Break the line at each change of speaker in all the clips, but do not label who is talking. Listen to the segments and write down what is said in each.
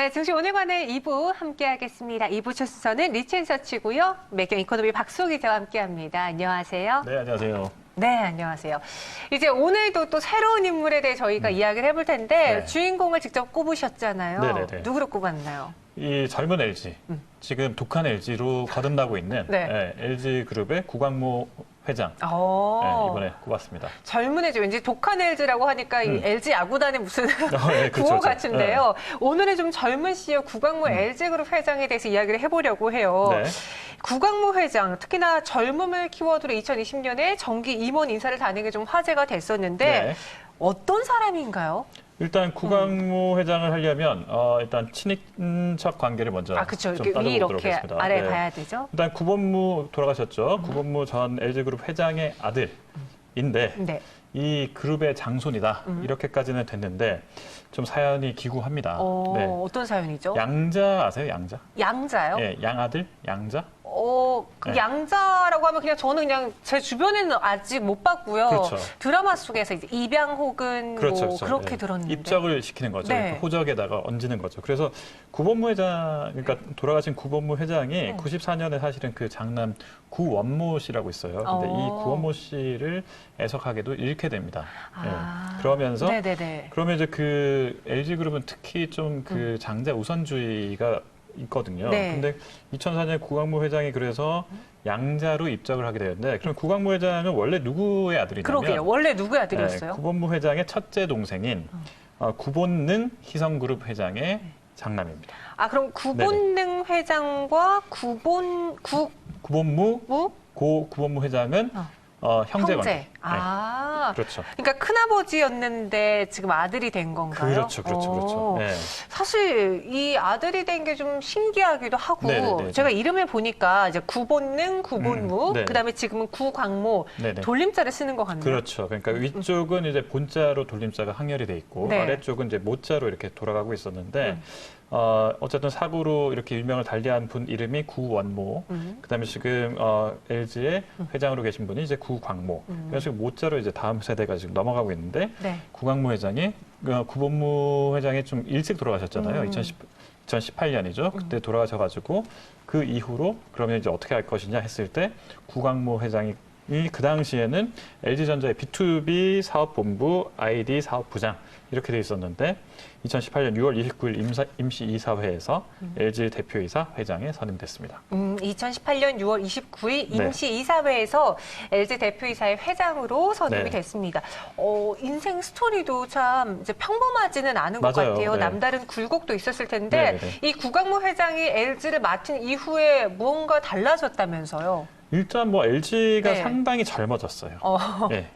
네, 증시 오늘 관해 2부 함께하겠습니다. 2부 첫 순서는 리치앤서치고요. 매경 이코노미 박수호 기자와 함께합니다. 안녕하세요.
네, 안녕하세요.
네, 안녕하세요. 이제 오늘도 또 새로운 인물에 대해 저희가 이야기를 해볼 텐데
네.
주인공을 직접 꼽으셨잖아요.
네네네.
누구로 꼽았나요?
이 젊은 LG, 지금 독한 LG로 거듭나고 있는
네.
LG그룹의 구광모 회장 이번에 꼽았습니다.
젊은 LG, 왠지 독한 LG라고 하니까 이 LG 야구단의 무슨
네, 그렇죠,
구호
그렇죠.
같은데요. 오늘은 좀 젊은 CEO 구광모 LG그룹 회장에 대해서 이야기를 해보려고 해요.
네.
구광모 회장, 특히나 젊음을 키워드로 2020년에 정기 임원 인사를 다는 게 좀 화제가 됐었는데
네.
어떤 사람인가요?
일단 구광모 회장을 하려면 일단 친인척 관계를 먼저
그렇죠.
좀
위
따져보도록
이렇게
하겠습니다.
아래
네.
가야 되죠.
일단 구본무 돌아가셨죠. 구본무 전 LG그룹 회장의 아들인데
네.
이 그룹의 장손이다. 이렇게까지는 됐는데 좀 사연이 기구합니다. 네.
어떤 사연이죠?
양자 아세요? 양자?
양자요?
예, 양아들? 양자?
그
네.
양자라고 하면 그냥 저는 그냥 제 주변에는 아직 못 봤고요.
그렇죠.
드라마 속에서 이제 입양 혹은
그렇죠,
뭐
그렇죠.
그렇게
예.
들었는데.
입적을 시키는 거죠.
네.
호적에다가 얹는 거죠. 그래서 구본무 회장, 그러니까 돌아가신 구본무 회장이 94년에 사실은 그 장남 구원모 씨라고 있어요. 근데 이 구원모 씨를 애석하게도 잃게 됩니다. 예. 그러면서
네네네.
그러면 이제 그 LG그룹은 특히 좀 그 장자 우선주의가 있거든요.
네.
근데 2004년에 구광모 회장이 그래서 양자로 입적을 하게 되었는데 그럼 구광모 회장은 원래 누구의 아들이냐면
그러게요. 원래 누구의 아들이었어요?
구본무 회장의 첫째 동생인 구본능 희성그룹 회장의 장남입니다.
그럼 구본능 회장과
구본무
구
구본무 회장은 형제 관계. 네. 그렇죠.
그러니까 큰아버지였는데 지금 아들이 된 건가요?
그렇죠, 그렇죠, 그렇죠. 네.
사실 이 아들이 된 게 좀 신기하기도 하고
네네네.
제가 이름을 보니까 이제 구본능, 구본무,
네네.
그다음에 지금은 구광모
네네.
돌림자를 쓰는 것 같네요.
그렇죠. 그러니까 위쪽은 이제 본자로 돌림자가 항렬이 돼 있고
네.
아래쪽은 이제 모자로 이렇게 돌아가고 있었는데 어쨌든 사고로 이렇게 유명을 달리한 분 이름이 구원모. 그다음에 지금 LG의 회장으로 계신 분이 이제 구광모. 그래서 모자로 이제 다음 세대가 지금 넘어가고 있는데
네.
구광모 회장이 구본무 회장이 좀 일찍 돌아가셨잖아요. 2018년이죠. 그때 돌아가셔가지고 그 이후로 그러면 이제 어떻게 할 것이냐 했을 때 구광모 회장이 그 당시에는 LG전자의 B2B 사업본부 ID 사업부장 이렇게 돼 있었는데 2018년 6월 29일 임시이사회에서 LG 대표이사 회장에 선임됐습니다.
2018년 6월 29일
네.
임시이사회에서 LG 대표이사의 회장으로 선임이
네.
됐습니다. 인생 스토리도 참 이제 평범하지는 않은 것
맞아요.
같아요.
네.
남다른 굴곡도 있었을 텐데
네네네.
이 구광모 회장이 LG를 맡은 이후에 무언가 달라졌다면서요?
일단 뭐 LG가
네.
상당히 젊어졌어요. 네.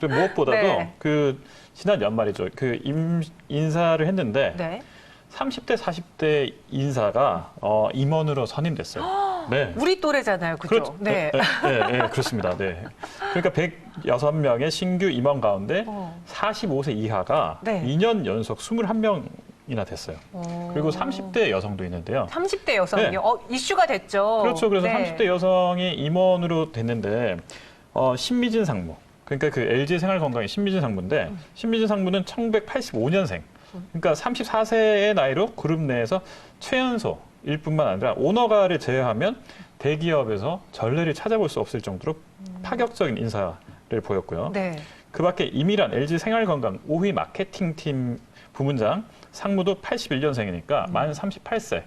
무엇보다도
네.
그 지난 연말이죠. 그 인사를 했는데
네.
30대, 40대 인사가 임원으로 선임됐어요. 네.
우리 또래잖아요. 그렇죠?
네, 그렇습니다. 네. 그러니까 106명의 신규 임원 가운데 45세 이하가
네.
2년 연속 21명이나 됐어요. 그리고 30대 여성도 있는데요.
30대 여성이요?
네.
이슈가 됐죠.
그렇죠. 그래서
네.
30대 여성이 임원으로 됐는데 신미진 상무. 그러니까 그 LG 생활건강의 신미진 상무인데 신미진 상무는 1985년생. 그러니까 34세의 나이로 그룹 내에서 최연소일 뿐만 아니라 오너가를 제외하면 대기업에서 전례를 찾아볼 수 없을 정도로 파격적인 인사를 보였고요.
네.
그 밖에 이미란 LG 생활건강 5위 마케팅팀 부문장 상무도 81년생이니까 만 38세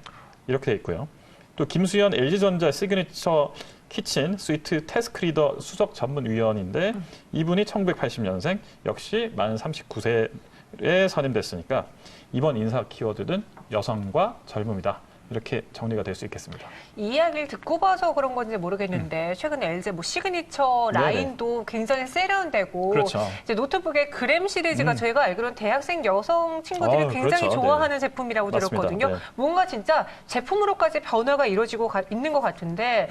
이렇게 돼 있고요. 또 김수현 LG전자 시그니처 키친 스위트 태스크 리더 수석 전문위원인데 이분이 1980년생 역시 만 39세에 선임됐으니까 이번 인사 키워드는 여성과 젊음이다. 이렇게 정리가 될 수 있겠습니다.
이 이야기를 듣고 봐서 그런 건지 모르겠는데 최근에 LG 뭐 시그니처 라인도 굉장히 세련되고
그렇죠.
이제 노트북의 그램 시리즈가 저희가 알기로는 대학생 여성 친구들이 굉장히
그렇죠.
좋아하는
네네.
제품이라고
맞습니다.
들었거든요.
네.
뭔가 진짜 제품으로까지 변화가 이루어지고 있는 것 같은데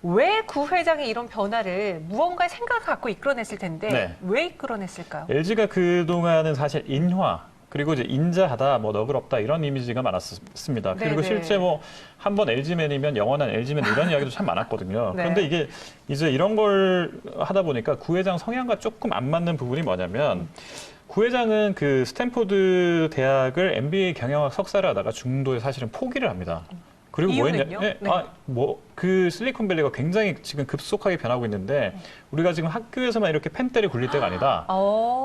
왜 구 회장이 이런 변화를 무언가의 생각을 갖고 이끌어냈을 텐데
네.
왜 이끌어냈을까요?
LG가 그동안은 사실 인화 그리고 이제 인자하다, 뭐 너그럽다 이런 이미지가 많았습니다. 그리고
네네.
실제 뭐 한번 LG맨이면 영원한 LG맨 이런 이야기도 참 많았거든요.
네.
그런데 이게 이제 이런 걸 하다 보니까 구 회장 성향과 조금 안 맞는 부분이 뭐냐면 구 회장은 그 스탠포드 대학을 MBA 경영학 석사를 하다가 중도에 사실은 포기를 합니다. 그리고
이유는요?
네.
네.
그 실리콘밸리가 굉장히 지금 급속하게 변하고 있는데 우리가 지금 학교에서만 이렇게 펜대를 굴릴 때가 아니다.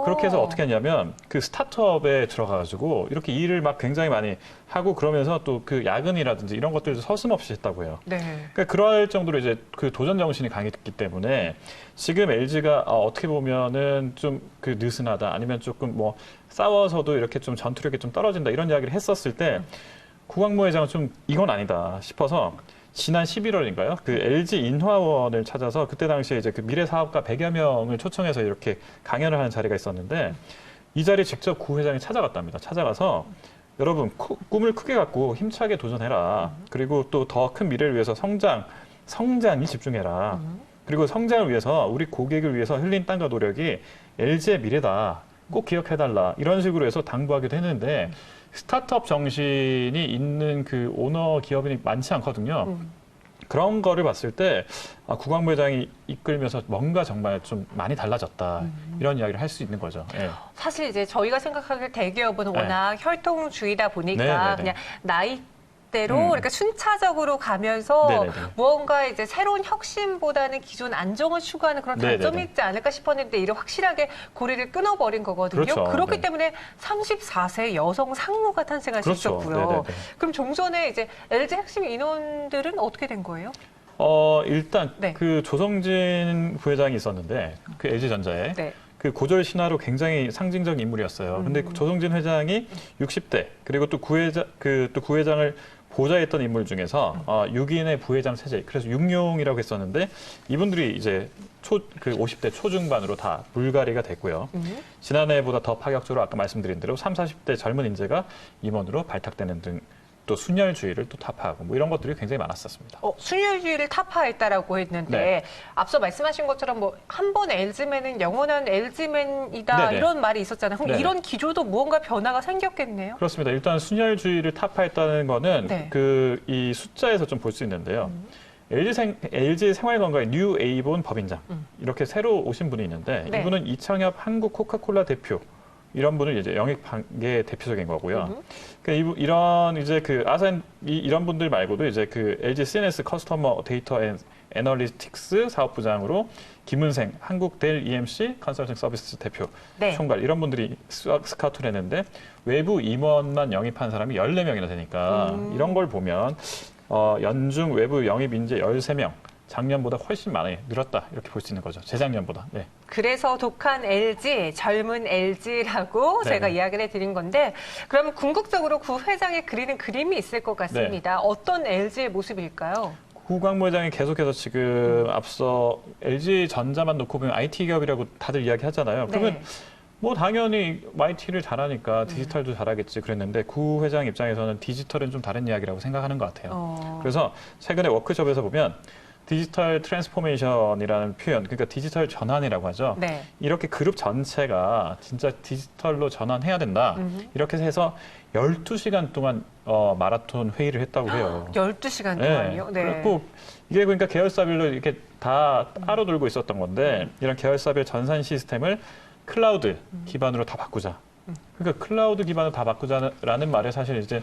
그렇게 해서 어떻게 했냐면 그 스타트업에 들어가가지고 이렇게 일을 막 굉장히 많이 하고 그러면서 또 그 야근이라든지 이런 것들도 서슴없이 했다고 해요.
네.
그러니까 그럴 정도로 이제 그 도전 정신이 강했기 때문에 지금 LG가 어떻게 보면은 좀 그 느슨하다 아니면 조금 뭐 싸워서도 이렇게 좀 전투력이 좀 떨어진다 이런 이야기를 했었을 때 구광모 회장은 좀 이건 아니다 싶어서 지난 11월인가요? 그 LG 인화원을 찾아서 그때 당시에 이제 그 미래 사업가 100여 명을 초청해서 이렇게 강연을 하는 자리가 있었는데 이 자리에 직접 구 회장이 찾아갔답니다. 찾아가서 여러분 꿈을 크게 갖고 힘차게 도전해라. 그리고 또 더 큰 미래를 위해서 성장이 집중해라. 그리고 성장을 위해서 우리 고객을 위해서 흘린 땀과 노력이 LG의 미래다. 꼭 기억해달라. 이런 식으로 해서 당부하기도 했는데 스타트업 정신이 있는 그 오너 기업인이 많지 않거든요. 그런 거를 봤을 때 구광모 회장이 이끌면서 뭔가 정말 좀 많이 달라졌다. 이런 이야기를 할 수 있는 거죠. 예.
사실 이제 저희가 생각하기에 대기업은
네.
워낙 혈통주의다 보니까
네네네.
그냥 나이대로 그러니까 순차적으로 가면서
네네네.
무언가 이제 새로운 혁신보다는 기존 안정을 추구하는 그런 단점이
네네네.
있지 않을까 싶었는데 이를 확실하게 고리를 끊어버린 거거든요.
그렇죠.
그렇기
네.
때문에 34세 여성 상무가 탄생할 수
그렇죠.
있었고요.
네네네.
그럼 종전에 이제 LG 핵심 인원들은 어떻게 된 거예요?
일단
네.
그 조성진 부회장이 있었는데 그 LG전자에
네.
그 고졸 신화로 굉장히 상징적 인물이었어요. 근데 조성진 회장이 60대 그리고 또 구회장을 보좌했던 인물 중에서 6인의 부회장 체제, 그래서 육룡이라고 했었는데 이분들이 이제 그 50대 초중반으로 다 물갈이가 됐고요. 지난해보다 더 파격적으로 아까 말씀드린 대로 30, 40대 젊은 인재가 임원으로 발탁되는 등 또 순혈주의를 또 타파하고 뭐 이런 것들이 굉장히 많았었습니다.
순혈주의를 타파했다라고 했는데
네.
앞서 말씀하신 것처럼 뭐 한 번 LG맨은 영원한 LG맨이다
네네.
이런 말이 있었잖아요. 그럼
네네.
이런 기조도 무언가 변화가 생겼겠네요.
그렇습니다. 일단 순혈주의를 타파했다는 거는
네.
이 숫자에서 좀 볼 수 있는데요. LG 생활건강의 뉴 에이본 법인장 이렇게 새로 오신 분이 있는데
네.
이분은 이창엽 한국 코카콜라 대표 이런 분을 이제 영입한 게 대표적인 거고요. 그러니까 이런 이제 그 이런 분들 말고도 이제 그 LG CNS 커스터머 데이터 앤 애널리틱스 사업부장으로 김은생 한국 델 EMC 컨설팅 서비스 대표
네.
총괄 이런 분들이 스카우트를 했는데 외부 임원만 영입한 사람이 14명이나 되니까 이런 걸 보면 연중 외부 영입 인재 13명 작년보다 훨씬 많이 늘었다 이렇게 볼 수 있는 거죠. 재작년보다. 네.
그래서 독한 LG, 젊은 LG라고
네네.
제가 이야기를 해드린 건데 그러면 궁극적으로 구 회장이 그리는 그림이 있을 것 같습니다. 어떤 LG의 모습일까요?
구광모 회장이 계속해서 지금 앞서 LG전자만 놓고 보면 IT 기업이라고 다들 이야기하잖아요. 그러면
네.
뭐 당연히 IT를 잘하니까 디지털도 잘하겠지 그랬는데 구 회장 입장에서는 디지털은 좀 다른 이야기라고 생각하는 것 같아요. 그래서 최근에 워크숍에서 보면 디지털 트랜스포메이션이라는 표현, 그러니까 디지털 전환이라고 하죠.
네.
이렇게 그룹 전체가 진짜 디지털로 전환해야 된다. 이렇게 해서 12시간 동안 마라톤 회의를 했다고 해요.
12시간 동안요? 네.
그래갖고 이게 그러니까 계열사별로 이렇게 다 따로 돌고 있었던 건데 이런 계열사별 전산 시스템을 클라우드 기반으로 다 바꾸자. 그러니까 클라우드 기반으로 다 바꾸자라는 말에 사실 이제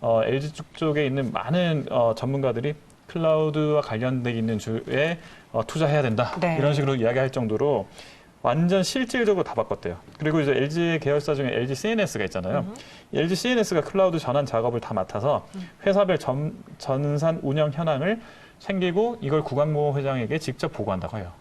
LG 쪽에 있는 많은 전문가들이 클라우드와 관련돼 있는 주에 투자해야 된다.
네.
이런 식으로 이야기할 정도로 완전 실질적으로 다 바꿨대요. 그리고 이제 LG 계열사 중에 LG CNS가 있잖아요. LG CNS가 클라우드 전환 작업을 다 맡아서 회사별 전산 운영 현황을 챙기고 이걸 구광모 회장에게 직접 보고한다고 해요.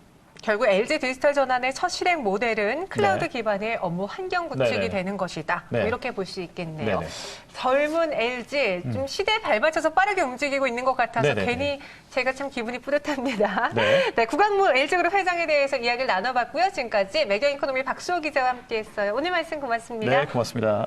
결국 LG 디지털 전환의 첫 실행 모델은 클라우드
네.
기반의 업무 환경 구축이
네네.
되는 것이다.
네.
뭐 이렇게 볼 수 있겠네요.
네네.
젊은 LG 좀 시대에 발맞춰서 빠르게 움직이고 있는 것 같아서
네네네.
괜히 제가 참 기분이 뿌듯합니다.
네.
네, 구광모 LG그룹 회장에 대해서 이야기를 나눠봤고요. 지금까지 매경이코노미 박수호 기자와 함께했어요. 오늘 말씀 고맙습니다.
네, 고맙습니다.